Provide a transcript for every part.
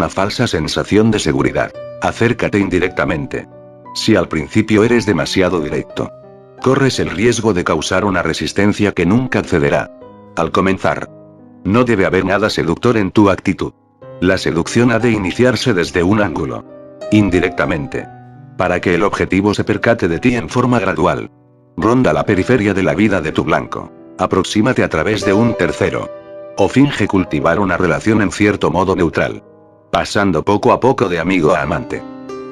una falsa sensación de seguridad. Acércate indirectamente. Si al principio eres demasiado directo, corres el riesgo de causar una resistencia que nunca cederá. Al comenzar, no debe haber nada seductor en tu actitud. La seducción ha de iniciarse desde un ángulo. Indirectamente. Para que el objetivo se percate de ti en forma gradual. Ronda la periferia de la vida de tu blanco. Aproxímate a través de un tercero. O finge cultivar una relación en cierto modo neutral. Pasando poco a poco de amigo a amante.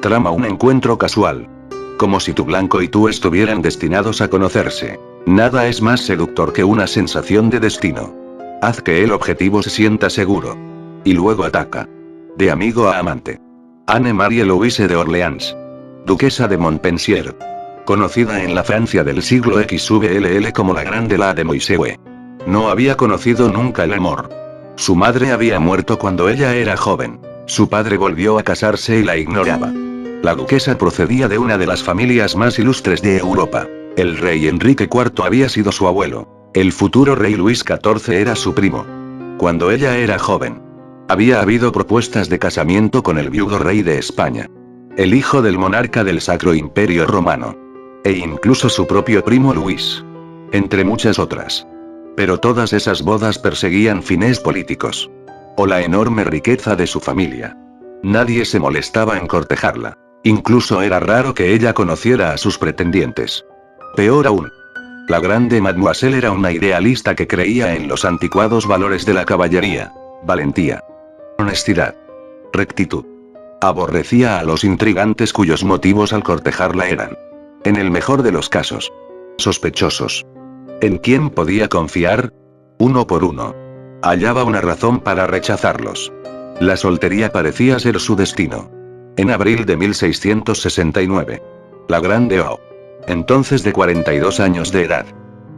Trama un encuentro casual. Como si tu blanco y tú estuvieran destinados a conocerse. Nada es más seductor que una sensación de destino. Haz que el objetivo se sienta seguro. Y luego ataca. De amigo a amante. Anne-Marie Louise de Orleans. Duquesa de Montpensier. Conocida en la Francia del siglo XVLL como la Grande La de Moiseux. No había conocido nunca el amor. Su madre había muerto cuando ella era joven. Su padre volvió a casarse y la ignoraba. La duquesa procedía de una de las familias más ilustres de Europa. El rey Enrique IV había sido su abuelo. El futuro rey Luis XIV era su primo. Cuando ella era joven, había habido propuestas de casamiento con el viudo rey de España, el hijo del monarca del Sacro Imperio Romano, e incluso su propio primo Luis, entre muchas otras. Pero todas esas bodas perseguían fines políticos. O la enorme riqueza de su familia. Nadie se molestaba en cortejarla. Incluso era raro que ella conociera a sus pretendientes. Peor aún. La grande Mademoiselle era una idealista que creía en los anticuados valores de la caballería, valentía, honestidad, rectitud. Aborrecía a los intrigantes cuyos motivos al cortejarla eran, en el mejor de los casos, sospechosos. ¿En quién podía confiar? Uno por uno. Hallaba una razón para rechazarlos. La soltería parecía ser su destino. En abril de 1669. La grande O, entonces de 42 años de edad,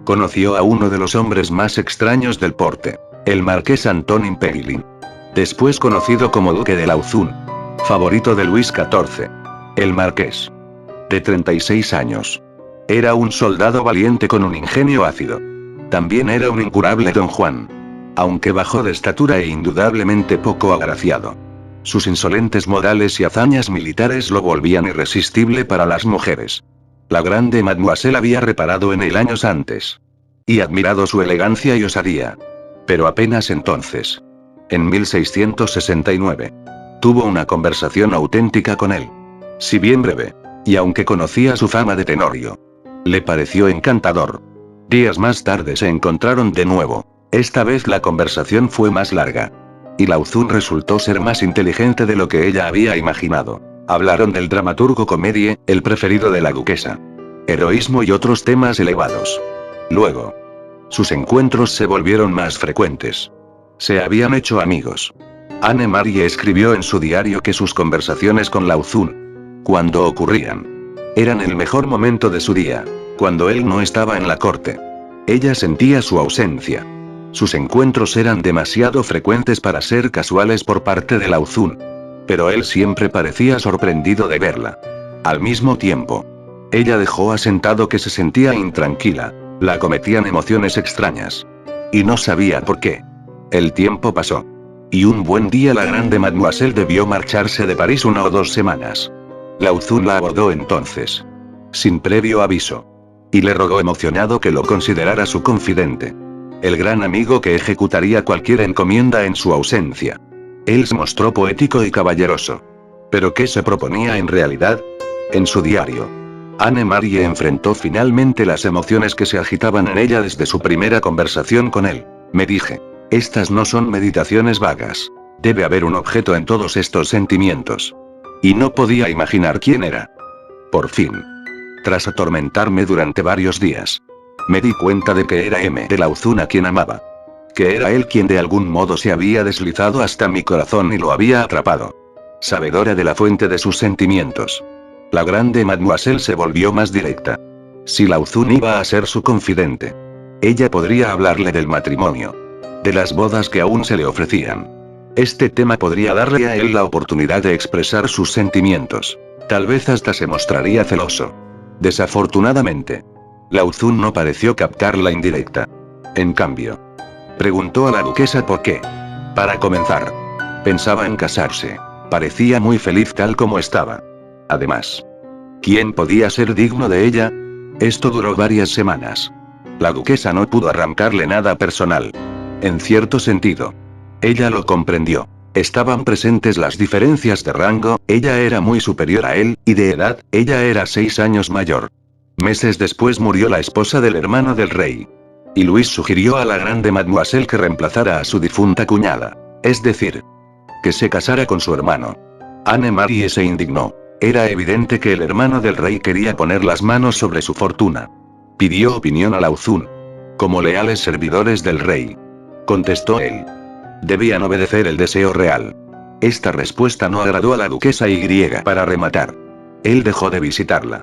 conoció a uno de los hombres más extraños del porte, el marqués Antonin Peguilin, después conocido como duque de Lauzun, favorito de Luis XIV. El marqués, de 36 años, era un soldado valiente con un ingenio ácido. También era un incurable don Juan, aunque bajo de estatura e indudablemente poco agraciado. Sus insolentes modales y hazañas militares lo volvían irresistible para las mujeres. La grande Mademoiselle había reparado en él años antes. Y admirado su elegancia y osadía. Pero apenas entonces. En 1669. Tuvo una conversación auténtica con él. Si bien breve. Y aunque conocía su fama de tenorio, le pareció encantador. Días más tarde se encontraron de nuevo. Esta vez la conversación fue más larga. Y Lauzun resultó ser más inteligente de lo que ella había imaginado. Hablaron del dramaturgo Comedie, el preferido de la duquesa. Heroísmo y otros temas elevados. Luego, sus encuentros se volvieron más frecuentes. Se habían hecho amigos. Anne-Marie escribió en su diario que sus conversaciones con Lauzun, cuando ocurrían, eran el mejor momento de su día, cuando él no estaba en la corte. Ella sentía su ausencia. Sus encuentros eran demasiado frecuentes para ser casuales por parte de Lauzun. Pero él siempre parecía sorprendido de verla. Al mismo tiempo, ella dejó asentado que se sentía intranquila, la acometían emociones extrañas. Y no sabía por qué. El tiempo pasó. Y un buen día la grande Mademoiselle debió marcharse de París 1 o 2 semanas. Lauzun la abordó entonces, sin previo aviso. Y le rogó emocionado que lo considerara su confidente. El gran amigo que ejecutaría cualquier encomienda en su ausencia. Él se mostró poético y caballeroso. ¿Pero qué se proponía en realidad? En su diario, Anne-Marie enfrentó finalmente las emociones que se agitaban en ella desde su primera conversación con él. Me dije, estas no son meditaciones vagas. Debe haber un objeto en todos estos sentimientos. Y no podía imaginar quién era. Por fin, tras atormentarme durante varios días, me di cuenta de que era M. de Lauzun a quien amaba. Que era él quien de algún modo se había deslizado hasta mi corazón y lo había atrapado. Sabedora de la fuente de sus sentimientos, la grande Mademoiselle se volvió más directa. Si Lauzun iba a ser su confidente, ella podría hablarle del matrimonio, de las bodas que aún se le ofrecían. Este tema podría darle a él la oportunidad de expresar sus sentimientos. Tal vez hasta se mostraría celoso. Desafortunadamente, Lauzun no pareció captar la indirecta. En cambio, preguntó a la duquesa por qué. Para comenzar, Pensaba en casarse. Parecía muy feliz tal como estaba. Además, ¿quién podía ser digno de ella? Esto duró varias semanas. La duquesa no pudo arrancarle nada personal. En cierto sentido. Ella lo comprendió. Estaban presentes las diferencias de rango, ella era muy superior a él, y de edad, ella era 6 años mayor. Meses después murió la esposa del hermano del rey. Y Luis sugirió a la grande mademoiselle que reemplazara a su difunta cuñada. Es decir, que se casara con su hermano. Anne-Marie se indignó. Era evidente que el hermano del rey quería poner las manos sobre su fortuna. Pidió opinión a Lauzun. Como leales servidores del rey. Contestó él. Debían obedecer el deseo real. Esta respuesta no agradó a la duquesa Y para rematar. Él dejó de visitarla.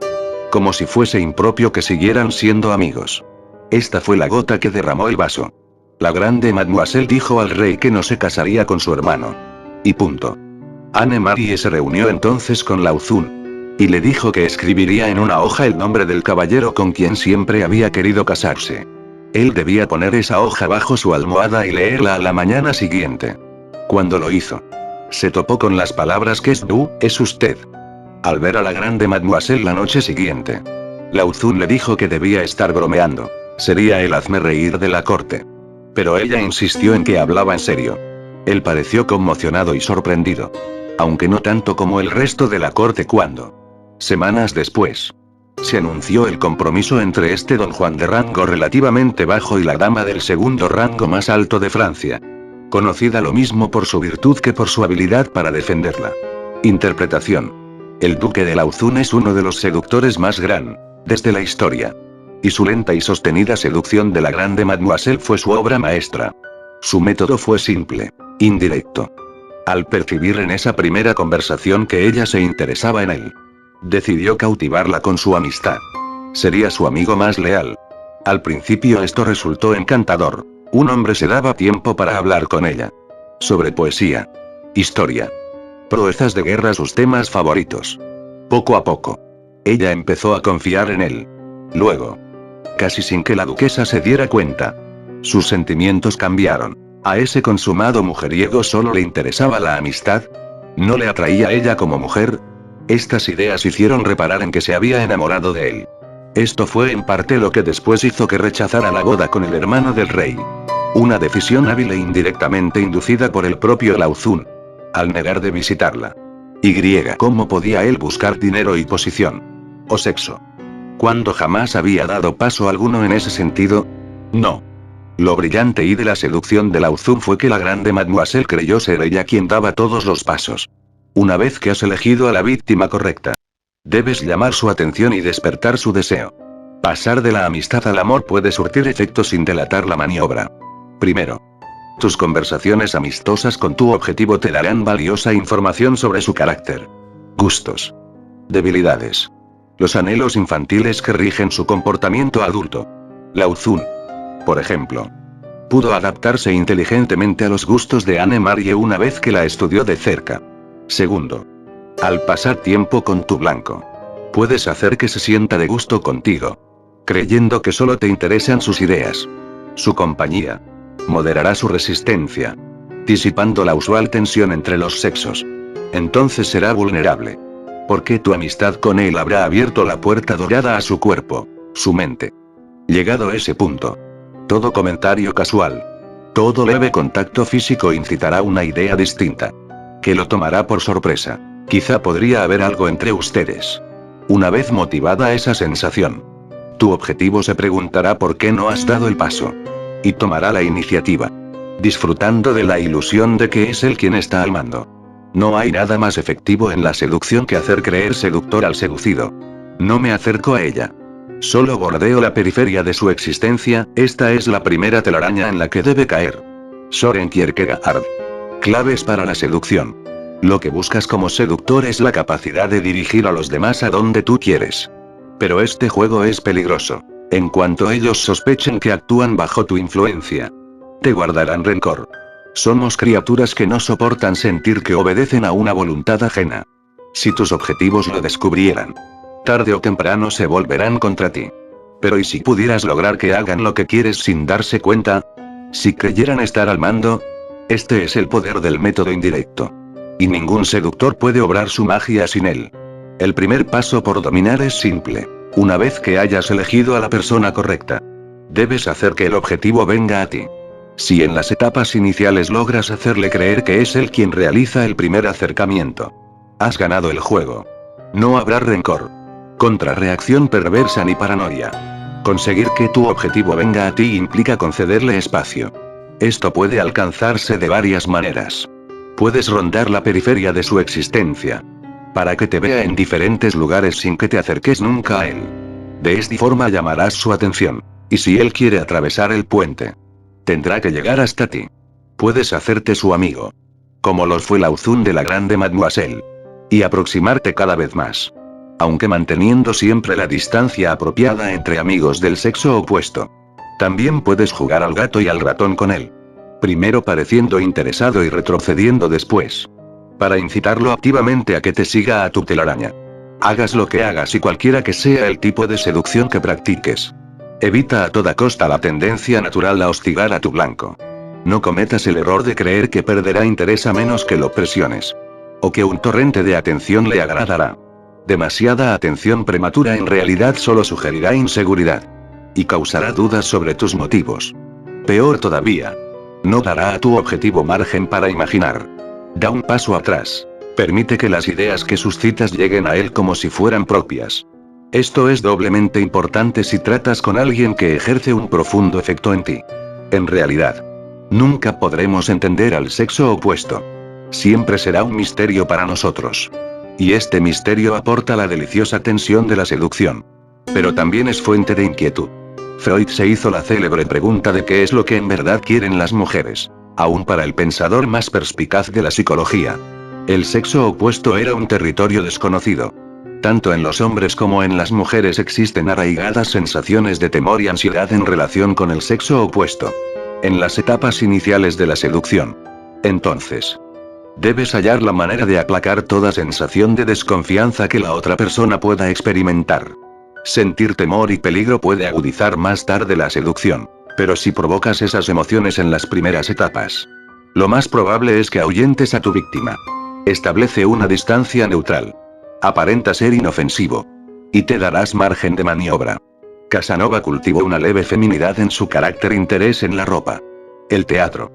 Como si fuese impropio que siguieran siendo amigos. Esta fue la gota que derramó el vaso. La grande mademoiselle dijo al rey que no se casaría con su hermano. Y punto. Anne-Marie se reunió entonces con Lauzun. Y le dijo que escribiría en una hoja el nombre del caballero con quien siempre había querido casarse. Él debía poner esa hoja bajo su almohada y leerla a la mañana siguiente. Cuando lo hizo, se topó con las palabras que es usted. Al ver a la grande mademoiselle la noche siguiente, Lauzun le dijo que debía estar bromeando. Sería el hazmerreír de la corte. Pero ella insistió en que hablaba en serio. Él pareció conmocionado y sorprendido. Aunque no tanto como el resto de la corte cuando, semanas después, se anunció el compromiso entre este don Juan de rango relativamente bajo y la dama del segundo rango más alto de Francia. Conocida lo mismo por su virtud que por su habilidad para defenderla. Interpretación. El duque de Lauzun es uno de los seductores más grandes de la historia. Y su lenta y sostenida seducción de la grande mademoiselle fue su obra maestra. Su método fue simple, indirecto. Al percibir en esa primera conversación que ella se interesaba en él, decidió cautivarla con su amistad. Sería su amigo más leal. Al principio esto resultó encantador. Un hombre se daba tiempo para hablar con ella. Sobre poesía, historia, proezas de guerra, sus temas favoritos. Poco a poco, ella empezó a confiar en él. Luego, casi sin que la duquesa se diera cuenta, sus sentimientos cambiaron. A ese consumado mujeriego solo le interesaba la amistad. No le atraía a ella como mujer. Estas ideas hicieron reparar en que se había enamorado de él. Esto fue en parte lo que después hizo que rechazara la boda con el hermano del rey. Una decisión hábil e indirectamente inducida por el propio Lauzun. Al negar de visitarla. ¿Cómo podía él buscar dinero y posición? O sexo. ¿Cuándo jamás había dado paso alguno en ese sentido? No. Lo brillante y de la seducción de Lauzun fue que la grande mademoiselle creyó ser ella quien daba todos los pasos. Una vez que has elegido a la víctima correcta, debes llamar su atención y despertar su deseo. Pasar de la amistad al amor puede surtir efecto sin delatar la maniobra. Primero, tus conversaciones amistosas con tu objetivo te darán valiosa información sobre su carácter, gustos, debilidades, los anhelos infantiles que rigen su comportamiento adulto. Lauzun, por ejemplo, pudo adaptarse inteligentemente a los gustos de Anne-Marie una vez que la estudió de cerca. Segundo, al pasar tiempo con tu blanco, puedes hacer que se sienta de gusto contigo, creyendo que solo te interesan sus ideas. Su compañía moderará su resistencia, disipando la usual tensión entre los sexos. Entonces será vulnerable, porque tu amistad con él habrá abierto la puerta dorada a su cuerpo, su mente. Llegado a ese punto, todo comentario casual, todo leve contacto físico incitará una idea distinta, que lo tomará por sorpresa. Quizá podría haber algo entre ustedes. Una vez motivada esa sensación, tu objetivo se preguntará por qué no has dado el paso. Y tomará la iniciativa, disfrutando de la ilusión de que es él quien está al mando. No hay nada más efectivo en la seducción que hacer creer seductor al seducido. No me acerco a ella. Solo bordeo la periferia de su existencia. Esta es la primera telaraña en la que debe caer. Soren Kierkegaard. Claves para la seducción. Lo que buscas como seductor es la capacidad de dirigir a los demás a donde tú quieres. Pero este juego es peligroso. En cuanto ellos sospechen que actúan bajo tu influencia, te guardarán rencor. Somos criaturas que no soportan sentir que obedecen a una voluntad ajena. Si tus objetivos lo descubrieran, tarde o temprano se volverán contra ti. Pero ¿y si pudieras lograr que hagan lo que quieres sin darse cuenta? Si creyeran estar al mando, Este es el poder del método indirecto. Y ningún seductor puede obrar su magia sin él. El primer paso por dominar es simple. Una vez que hayas elegido a la persona correcta, debes hacer que el objetivo venga a ti. Si en las etapas iniciales logras hacerle creer que es él quien realiza el primer acercamiento, has ganado el juego. No habrá rencor, contrarreacción perversa ni paranoia. Conseguir que tu objetivo venga a ti implica concederle espacio. Esto puede alcanzarse de varias maneras. Puedes rondar la periferia de su existencia, para que te vea en diferentes lugares sin que te acerques nunca a él. De esta forma llamarás su atención. Y si él quiere atravesar el puente, tendrá que llegar hasta ti. Puedes hacerte su amigo, como lo fue Lao Zun de la grande Mademoiselle, y aproximarte cada vez más, aunque manteniendo siempre la distancia apropiada entre amigos del sexo opuesto. También puedes jugar al gato y al ratón con él, primero pareciendo interesado y retrocediendo después, para incitarlo activamente a que te siga a tu telaraña. Hagas lo que hagas y cualquiera que sea el tipo de seducción que practiques, evita a toda costa la tendencia natural a hostigar a tu blanco. No cometas el error de creer que perderá interés a menos que lo presiones, o que un torrente de atención le agradará. Demasiada atención prematura en realidad solo sugerirá inseguridad, y causará dudas sobre tus motivos. Peor todavía, no dará a tu objetivo margen para imaginar. Da un paso atrás. Permite que las ideas que suscitas lleguen a él como si fueran propias. Esto es doblemente importante si tratas con alguien que ejerce un profundo efecto en ti. En realidad, nunca podremos entender al sexo opuesto. Siempre será un misterio para nosotros. Y este misterio aporta la deliciosa tensión de la seducción. Pero también es fuente de inquietud. Freud se hizo la célebre pregunta de qué es lo que en verdad quieren las mujeres. Aún para el pensador más perspicaz de la psicología, el sexo opuesto era un territorio desconocido. Tanto en los hombres como en las mujeres existen arraigadas sensaciones de temor y ansiedad en relación con el sexo opuesto, en las etapas iniciales de la seducción. Entonces, debes hallar la manera de aplacar toda sensación de desconfianza que la otra persona pueda experimentar. Sentir temor y peligro puede agudizar más tarde la seducción, pero si provocas esas emociones en las primeras etapas, lo más probable es que ahuyentes a tu víctima. Establece una distancia neutral. Aparenta ser inofensivo, y te darás margen de maniobra. Casanova cultivó una leve feminidad en su carácter interés en la ropa, el teatro,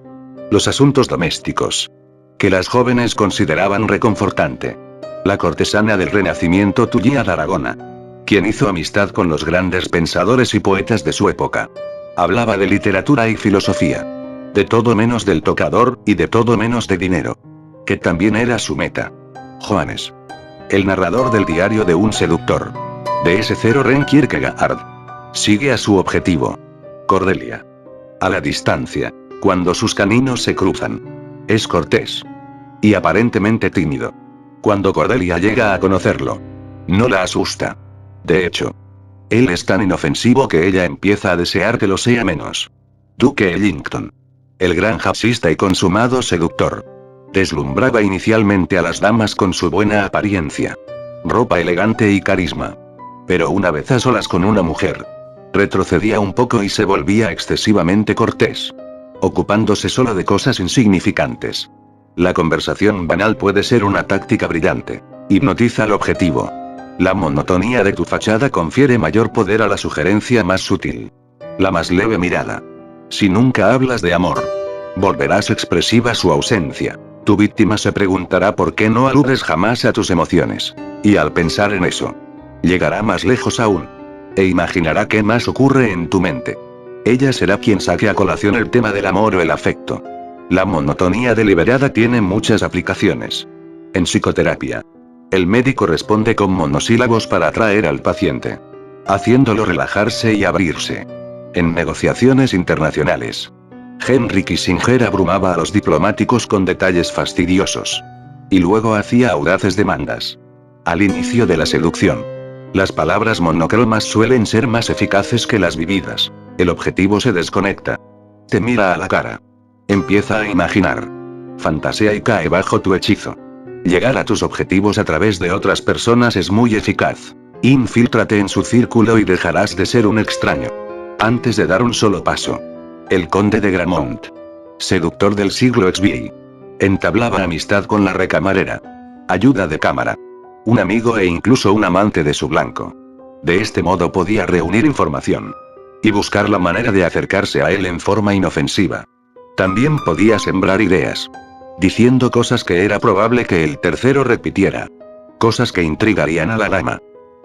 los asuntos domésticos, que las jóvenes consideraban reconfortante. La cortesana del Renacimiento Tullia d'Aragona, quien hizo amistad con los grandes pensadores y poetas de su época, hablaba de literatura y filosofía, de todo menos del tocador, y de todo menos de dinero, que también era su meta. Johannes, el narrador del diario de un seductor, de S. Ren Kierkegaard, sigue a su objetivo. Cordelia, a la distancia, cuando sus caminos se cruzan, es cortés y aparentemente tímido. Cuando Cordelia llega a conocerlo, no la asusta. De hecho, él es tan inofensivo que ella empieza a desear que lo sea menos. Duke Ellington, el gran jazzista y consumado seductor, deslumbraba inicialmente a las damas con su buena apariencia, ropa elegante y carisma. Pero una vez a solas con una mujer, retrocedía un poco y se volvía excesivamente cortés, ocupándose solo de cosas insignificantes. La conversación banal puede ser una táctica brillante. Hipnotiza al objetivo. La monotonía de tu fachada confiere mayor poder a la sugerencia más sutil, la más leve mirada. Si nunca hablas de amor, volverás expresiva su ausencia. Tu víctima se preguntará por qué no aludes jamás a tus emociones. Y al pensar en eso, llegará más lejos aún, e imaginará qué más ocurre en tu mente. Ella será quien saque a colación el tema del amor o el afecto. La monotonía deliberada tiene muchas aplicaciones. En psicoterapia, el médico responde con monosílabos para atraer al paciente, haciéndolo relajarse y abrirse. En negociaciones internacionales, Henry Kissinger abrumaba a los diplomáticos con detalles fastidiosos, y luego hacía audaces demandas. Al inicio de la seducción, las palabras monocromas suelen ser más eficaces que las vividas. El objetivo se desconecta. Te mira a la cara. Empieza a imaginar. Fantasea y cae bajo tu hechizo. Llegar a tus objetivos a través de otras personas es muy eficaz. Infíltrate en su círculo y dejarás de ser un extraño, antes de dar un solo paso. El conde de Gramont, Seductor del siglo XVI. Entablaba amistad con la recamarera. Ayuda de cámara. Un amigo e incluso un amante de su blanco. De este modo podía reunir información. Y buscar la manera de acercarse a él en forma inofensiva. También podía sembrar ideas. Diciendo cosas que era probable que el tercero repitiera. Cosas que intrigarían a la dama.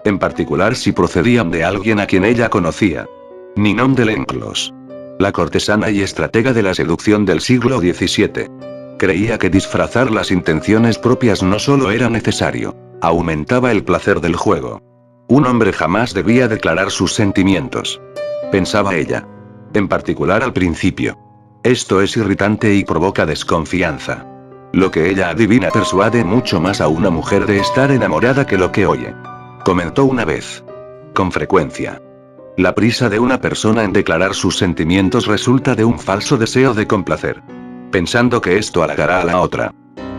En particular si procedían de alguien a quien ella conocía. Ninon de Lenclos. La cortesana y estratega de la seducción del siglo XVII. Creía que disfrazar las intenciones propias no solo era necesario, aumentaba el placer del juego. Un hombre jamás debía declarar sus sentimientos. Pensaba ella. En particular al principio. Esto es irritante y provoca desconfianza. Lo que ella adivina persuade mucho más a una mujer de estar enamorada que lo que oye. Comentó una vez. Con frecuencia. La prisa de una persona en declarar sus sentimientos resulta de un falso deseo de complacer. Pensando que esto halagará a la otra.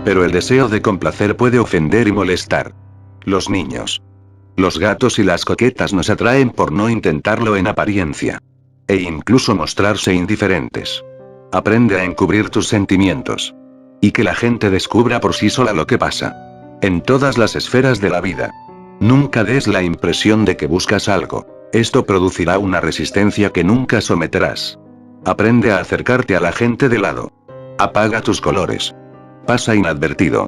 Pero el deseo de complacer puede ofender y molestar. Los niños. Los gatos y las coquetas nos atraen por no intentarlo en apariencia. E incluso mostrarse indiferentes. Aprende a encubrir tus sentimientos. Y que la gente descubra por sí sola lo que pasa. En todas las esferas de la vida. Nunca des la impresión de que buscas algo. Esto producirá una resistencia que nunca someterás. Aprende a acercarte a la gente de lado. Apaga tus colores. Pasa inadvertido.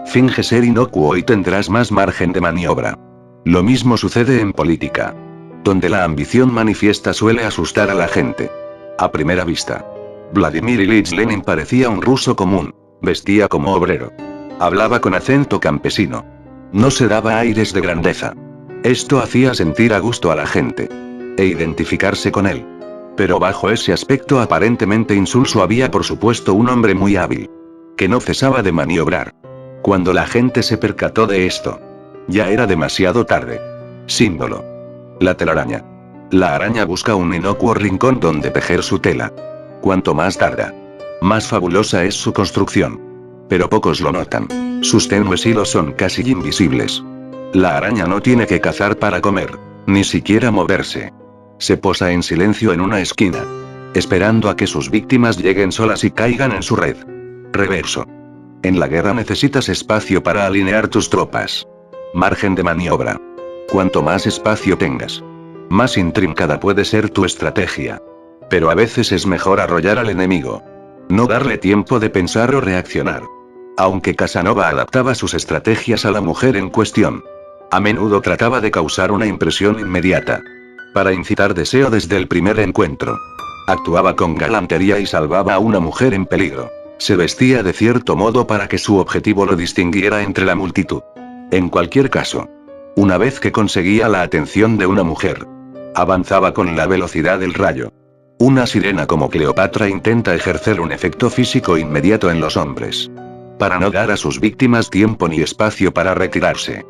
Finge ser inocuo y tendrás más margen de maniobra. Lo mismo sucede en política. Donde la ambición manifiesta suele asustar a la gente. A primera vista. Vladimir Ilich Lenin parecía un ruso común. Vestía como obrero. Hablaba con acento campesino. No se daba aires de grandeza. Esto hacía sentir a gusto a la gente. E identificarse con él. Pero bajo ese aspecto aparentemente insulso había por supuesto un hombre muy hábil. Que no cesaba de maniobrar. Cuando la gente se percató de esto. Ya era demasiado tarde. Símbolo. La telaraña. La araña busca un inocuo rincón donde tejer su tela. Cuanto más tarda. Más fabulosa es su construcción. Pero pocos lo notan. Sus tenues hilos son casi invisibles. La araña no tiene que cazar para comer. Ni siquiera moverse. Se posa en silencio en una esquina. Esperando a que sus víctimas lleguen solas y caigan en su red. Reverso. En la guerra necesitas espacio para alinear tus tropas. Margen de maniobra. Cuanto más espacio tengas. Más intrincada puede ser tu estrategia. Pero a veces es mejor arrollar al enemigo. No darle tiempo de pensar o reaccionar. Aunque Casanova adaptaba sus estrategias a la mujer en cuestión. A menudo trataba de causar una impresión inmediata. Para incitar deseo desde el primer encuentro. Actuaba con galantería y salvaba a una mujer en peligro. Se vestía de cierto modo para que su objetivo lo distinguiera entre la multitud. En cualquier caso. Una vez que conseguía la atención de una mujer. Avanzaba con la velocidad del rayo. Una sirena como Cleopatra intenta ejercer un efecto físico inmediato en los hombres. Para no dar a sus víctimas tiempo ni espacio para retirarse.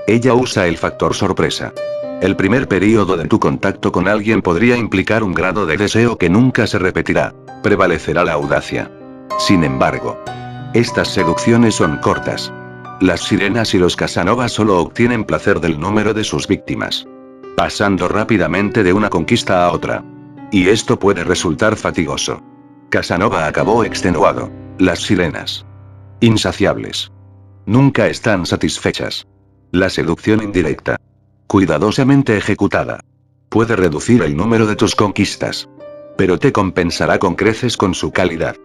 Ella usa el factor sorpresa. El primer período de tu contacto con alguien podría implicar un grado de deseo que nunca se repetirá. Prevalecerá la audacia. Sin embargo, estas seducciones son cortas. Las sirenas y los Casanova solo obtienen placer del número de sus víctimas. Pasando rápidamente de una conquista a otra. Y esto puede resultar fatigoso. Casanova acabó extenuado. Las sirenas. Insaciables. Nunca están satisfechas. La seducción indirecta. Cuidadosamente ejecutada. Puede reducir el número de tus conquistas. Pero te compensará con creces con su calidad.